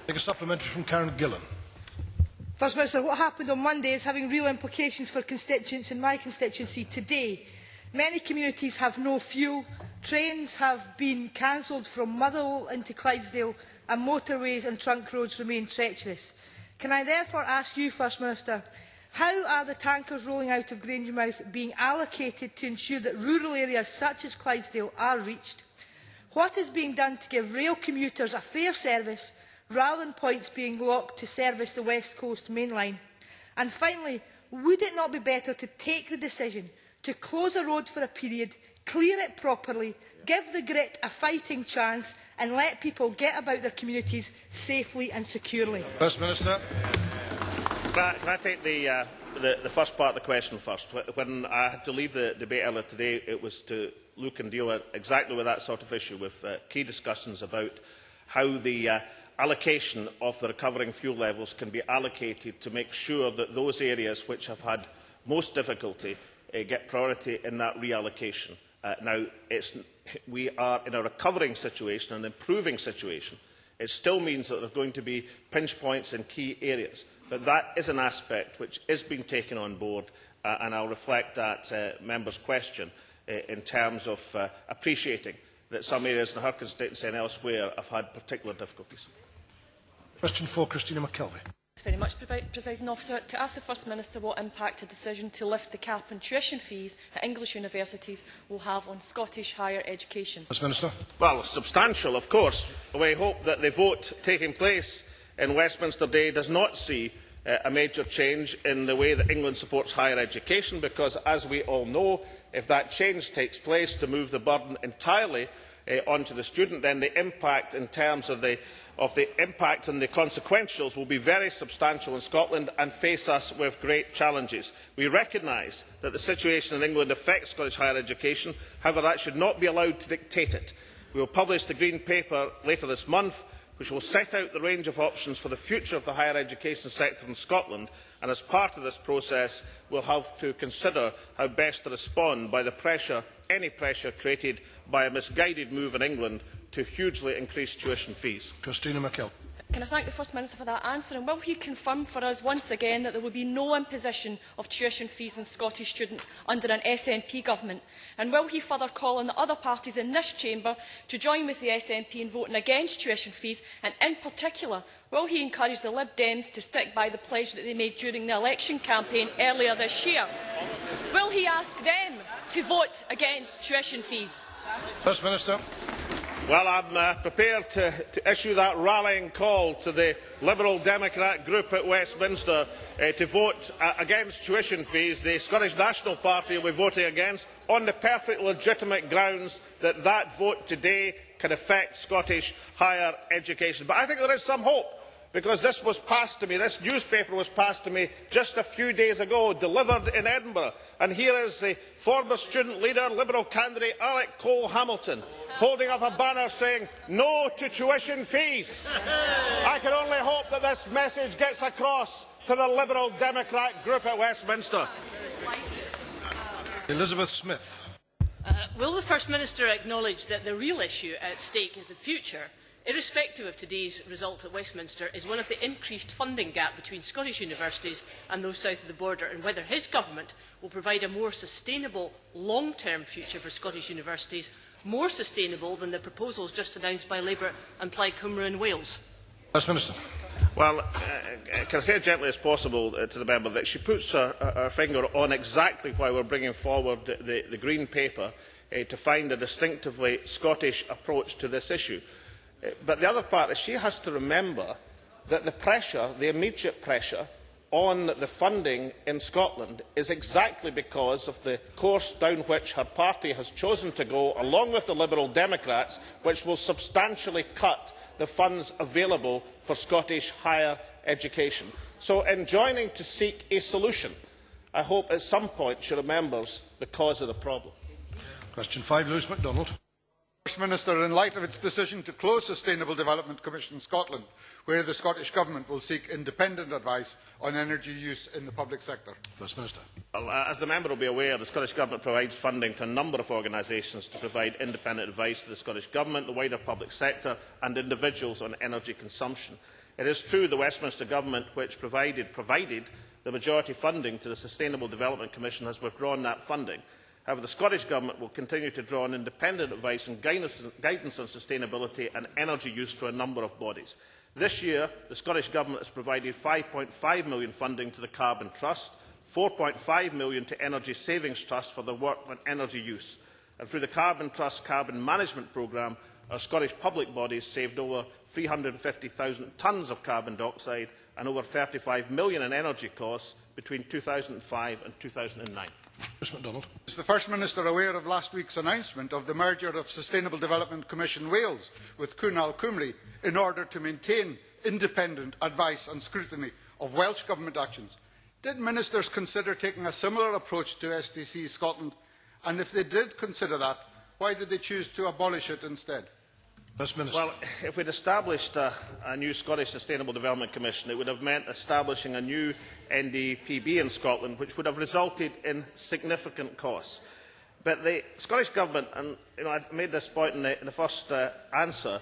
Take a supplementary from Karen Gillan. First Minister, what happened on Monday is having real implications for constituents in my constituency today. Many communities have no fuel, trains have been cancelled from Motherwell into Clydesdale, and motorways and trunk roads remain treacherous. Can I therefore ask you, First Minister, how are the tankers rolling out of Grangemouth being allocated to ensure that rural areas such as Clydesdale are reached? What is being done to give rail commuters a fair service rather than points being locked to service the West Coast main line? And finally, would it not be better to take the decision to close a road for a period, clear it properly, give the grit a fighting chance and let people get about their communities safely and securely? First Minister. Can I take the first part of the question first? When I had to leave the debate earlier today, it was to look and deal exactly with that sort of issue, with key discussions about how the allocation of the recovering fuel levels can be allocated to make sure that those areas which have had most difficulty get priority in that reallocation. Now, we are in a recovering situation, an improving situation. It still means that there are going to be pinch points in key areas, but that is an aspect which is being taken on board, and I will reflect that member's question in terms of appreciating that some areas in her constituency and elsewhere have had particular difficulties. Question 4, Christina McKelvey. Thanks very much, Presiding Officer. To ask the First Minister what impact a decision to lift the cap on tuition fees at English universities will have on Scottish higher education. First Minister. Well, substantial, of course. We hope that the vote taking place in Westminster Day does not see a major change in the way that England supports higher education, because, as we all know, if that change takes place to move the burden entirely onto the student, then the impact in terms of the impact and the consequentials will be very substantial in Scotland and face us with great challenges. We recognise that the situation in England affects Scottish higher education. However, that should not be allowed to dictate it. We will publish the Green Paper later this month, which will set out the range of options for the future of the higher education sector in Scotland, and as part of this process we will have to consider how best to respond by the pressure, any pressure created by a misguided move in England to hugely increase tuition fees. Christina McKelvey. Can I thank the First Minister for that answer, and will he confirm for us once again that there will be no imposition of tuition fees on Scottish students under an SNP government? And will he further call on the other parties in this chamber to join with the SNP in voting against tuition fees, and in particular, will he encourage the Lib Dems to stick by the pledge that they made during the election campaign earlier this year? Will he ask them to vote against tuition fees? First Minister. Well, I am prepared to issue that rallying call to the Liberal Democrat group at Westminster to vote against tuition fees. The Scottish National Party will be voting against on the perfectly legitimate grounds that that vote today can affect Scottish higher education. But I think there is some hope, because this was passed to me, this newspaper was passed to me just a few days ago, delivered in Edinburgh. And here is the former student leader, Liberal candidate Alec Cole-Hamilton, holding up a banner saying no to tuition fees. I can only hope that this message gets across to the Liberal Democrat group at Westminster. Elizabeth Smith. Will the First Minister acknowledge that the real issue at stake in the future, irrespective of today's result at Westminster, is one of the increased funding gap between Scottish universities and those south of the border, and whether his government will provide a more sustainable long-term future for Scottish universities, more sustainable than the proposals just announced by Labour and Plaid Cymru in Wales? First Minister. Well, can I say as gently as possible to the member that she puts her finger on exactly why we are bringing forward the Green Paper to find a distinctively Scottish approach to this issue. But the other part is she has to remember that the pressure, the immediate pressure on the funding in Scotland is exactly because of the course down which her party has chosen to go, along with the Liberal Democrats, which will substantially cut the funds available for Scottish higher education. So, in joining to seek a solution, I hope at some point she remembers the cause of the problem. Question 5, Lewis MacDonald. First Minister, in light of its decision to close Sustainable Development Commission Scotland, where the Scottish Government will seek independent advice on energy use in the public sector. First Minister. Well, as the member will be aware, the Scottish Government provides funding to a number of organisations to provide independent advice to the Scottish Government, the wider public sector and individuals on energy consumption. It is true the Westminster Government, which provided the majority funding to the Sustainable Development Commission, has withdrawn that funding. However, the Scottish Government will continue to draw on independent advice and guidance on sustainability and energy use for a number of bodies. This year, the Scottish Government has provided £5.5 million funding to the Carbon Trust, £4.5 million to Energy Savings Trust for their work on energy use. And through the Carbon Trust Carbon Management Programme, our Scottish public bodies saved over 350,000 tonnes of carbon dioxide and over £35 million in energy costs between 2005 and 2009. Mr MacDonald. Is the First Minister aware of last week's announcement of the merger of Sustainable Development Commission Wales with Cwnal Cymru in order to maintain independent advice and scrutiny of Welsh Government actions? Did ministers consider taking a similar approach to SDC Scotland? And if they did consider that, why did they choose to abolish it instead? First Minister. Well, if we had established a new Scottish Sustainable Development Commission, it would have meant establishing a new NDPB in Scotland, which would have resulted in significant costs. But the Scottish Government, and I made this point in the first answer,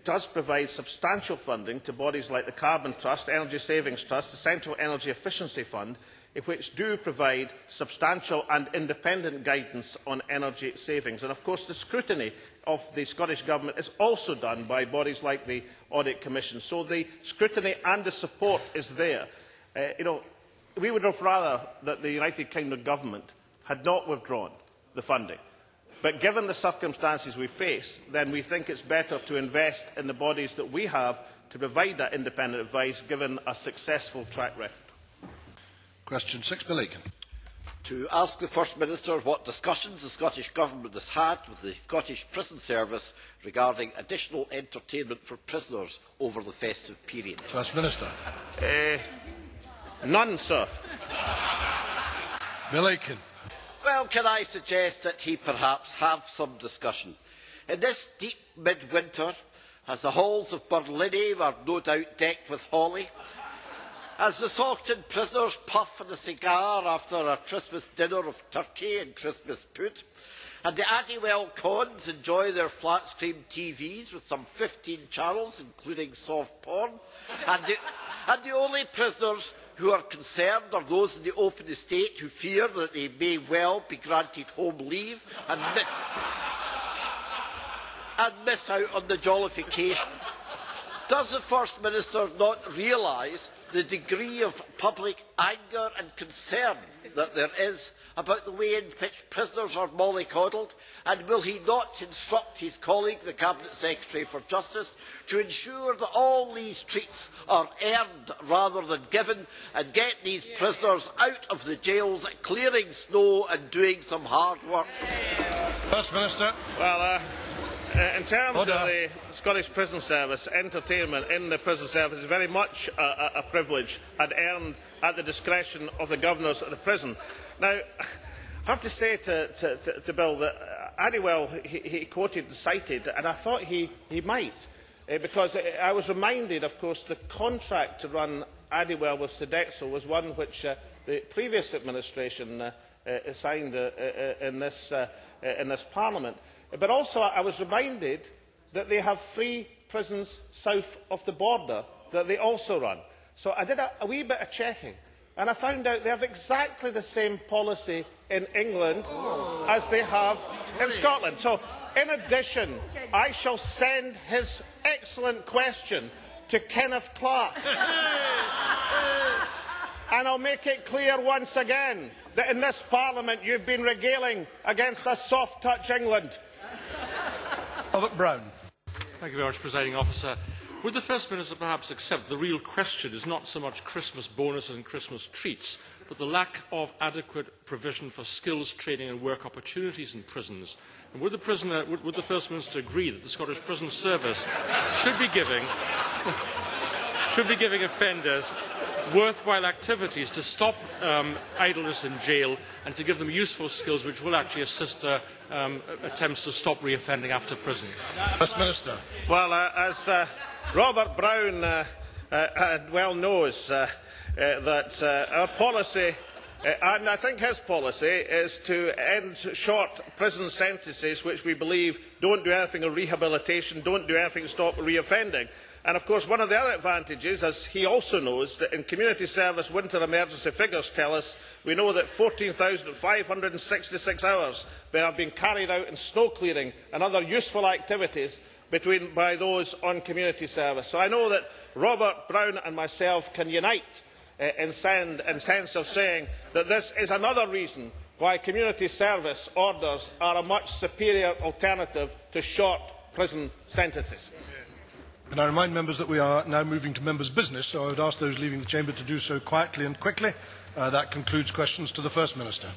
does provide substantial funding to bodies like the Carbon Trust, Energy Savings Trust, the Central Energy Efficiency Fund, which do provide substantial and independent guidance on energy savings. And of course, the scrutiny of the Scottish Government is also done by bodies like the Audit Commission. So the scrutiny and the support is there. We would have rather that the United Kingdom Government had not withdrawn the funding. But given the circumstances we face, then we think it's better to invest in the bodies that we have to provide that independent advice, given a successful track record. Question 6, Bill Aiken. To ask the First Minister what discussions the Scottish Government has had with the Scottish Prison Service regarding additional entertainment for prisoners over the festive period. First Minister. None, sir. Bill Aiken. Well, can I suggest that he perhaps have some discussion? In this deep midwinter, as the halls of Berlin are no doubt decked with holly, as the Saughton prisoners puff on a cigar after a Christmas dinner of turkey and Christmas pudding, and the Addywell cons enjoy their flat-screen TVs with some 15 channels, including soft porn, and the only prisoners who are concerned are those in the open estate who fear that they may well be granted home leave and miss out on the jollification. Does the First Minister not realise the degree of public anger and concern that there is about the way in which prisoners are mollycoddled, and will he not instruct his colleague, the Cabinet Secretary for Justice, to ensure that all these treats are earned rather than given, and get these prisoners out of the jails, clearing snow and doing some hard work? First Minister. Well, in terms of the Scottish Prison Service, entertainment in the prison service is very much a privilege and earned at the discretion of the governors of the prison. Now, I have to say to Bill that Addywell, he quoted and cited, and I thought he might, because I was reminded, of course, the contract to run Addywell with Sodexo was one which the previous administration signed in this Parliament. But also I was reminded that they have 3 prisons south of the border that they also run. So I did a wee bit of checking, and I found out they have exactly the same policy in England as they have in Scotland. So, in addition, I shall send his excellent question to Kenneth Clark. And I'll make it clear once again that in this Parliament you've been regaling against a soft-touch England. Robert Brown. Thank you very much, Presiding Officer. Would the First Minister perhaps accept the real question is not so much Christmas bonuses and Christmas treats, but the lack of adequate provision for skills training and work opportunities in prisons? And would the First Minister agree that the Scottish Prison Service should be giving offenders worthwhile activities to stop idleness in jail and to give them useful skills which will actually assist their attempts to stop reoffending after prison? First Minister. Well, as Robert Brown well knows, that our policy, and I think his policy, is to end short prison sentences which we believe don't do anything in rehabilitation, don't do anything to stop reoffending. And of course, one of the other advantages, as he also knows, that in community service winter emergency figures tell us, we know that 14,566 hours have been carried out in snow clearing and other useful activities by those on community service. So I know that Robert Brown and myself can unite in sense of saying that this is another reason why community service orders are a much superior alternative to short prison sentences. Can I remind members that we are now moving to members' business, so I would ask those leaving the chamber to do so quietly and quickly. That concludes questions to the First Minister.